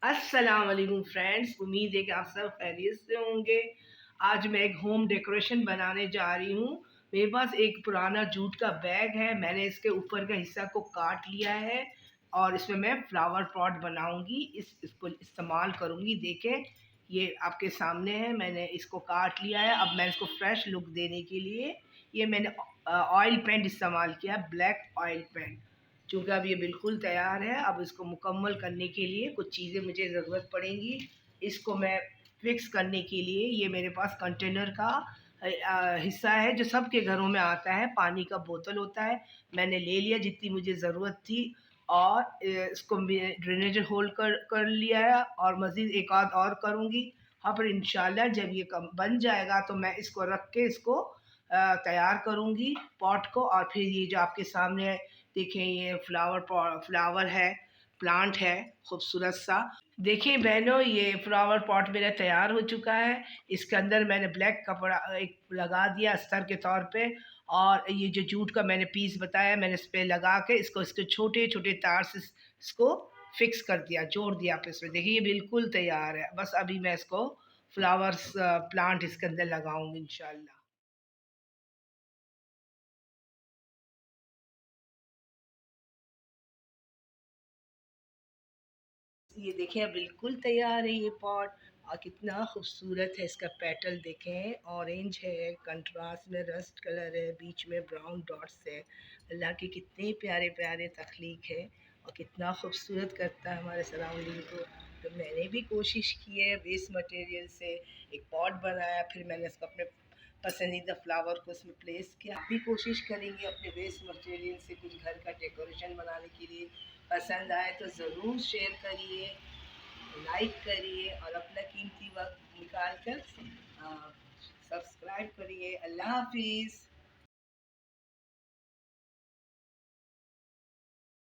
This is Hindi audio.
अस्सलाम वालेकुम फ्रेंड्स, उम्मीद है कि आप सब खैरियत से होंगे। आज मैं एक होम डेकोरेशन बनाने जा रही हूँ। मेरे पास एक पुराना जूट का बैग है। मैंने इसके ऊपर का हिस्सा को काट लिया है और इसमें मैं फ्लावर पॉट बनाऊंगी। इसको इस्तेमाल करूंगी। देखें, ये आपके सामने है। मैंने इसको काट लिया है। अब मैं इसको फ्रेश लुक देने के लिए ये मैंने ऑयल पेंट इस्तेमाल किया, ब्लैक ऑयल पेंट। चूँकि अब ये बिल्कुल तैयार है, अब इसको मुकम्मल करने के लिए कुछ चीज़ें मुझे ज़रूरत पड़ेंगी। इसको मैं फिक्स करने के लिए ये मेरे पास कंटेनर का हिस्सा है जो सबके घरों में आता है। पानी का बोतल होता है। मैंने ले लिया जितनी मुझे ज़रूरत थी और इसको मैं ड्रेनेज होल कर लिया है और मज़ीद एक आध और करूँगी। हाँ, पर इंशाल्लाह जब ये कम बन जाएगा तो मैं इसको रख के इसको तैयार करूँगी पॉट को। और फिर ये जो आपके सामने है, देखें, ये फ्लावर है, प्लांट है खूबसूरत सा। देखिए बहनों, ये फ्लावर पॉट मेरा तैयार हो चुका है। इसके अंदर मैंने ब्लैक कपड़ा एक लगा दिया अस्तर के तौर पे और ये जो जूट का मैंने पीस बताया मैंने इस पे लगा के इसको इसके छोटे छोटे तार से इसको फिक्स कर दिया, जोड़ दिया आपस में। देखिए ये बिल्कुल तैयार है। बस अभी मैं इसको फ्लावर्स प्लांट इसके अंदर लगाऊंगी इंशाल्लाह। ये देखें, अब बिल्कुल तैयार है ये पॉट। और कितना खूबसूरत है इसका पेटल। देखें, ऑरेंज है, कंट्रास्ट में रस्ट कलर है, बीच में ब्राउन डॉट्स है। अल्लाह के कितने प्यारे प्यारे तख्लीक है और कितना खूबसूरत करता है हमारे सराउंडिंग को। तो मैंने भी कोशिश की है, वेस्ट मटेरियल से एक पॉट बनाया, फिर मैंने इसको अपने पसंदीदा फ्लावर को इसमें प्लेस किया। आप भी कोशिश करेंगे अपने वेस्ट मटेरियल से कुछ घर का डेकोरेशन बनाने के लिए। पसंद आए तो ज़रूर शेयर करिए, लाइक करिए और अपना कीमती वक्त निकाल कर सब्सक्राइब करिए। अल्लाह हाफिज़।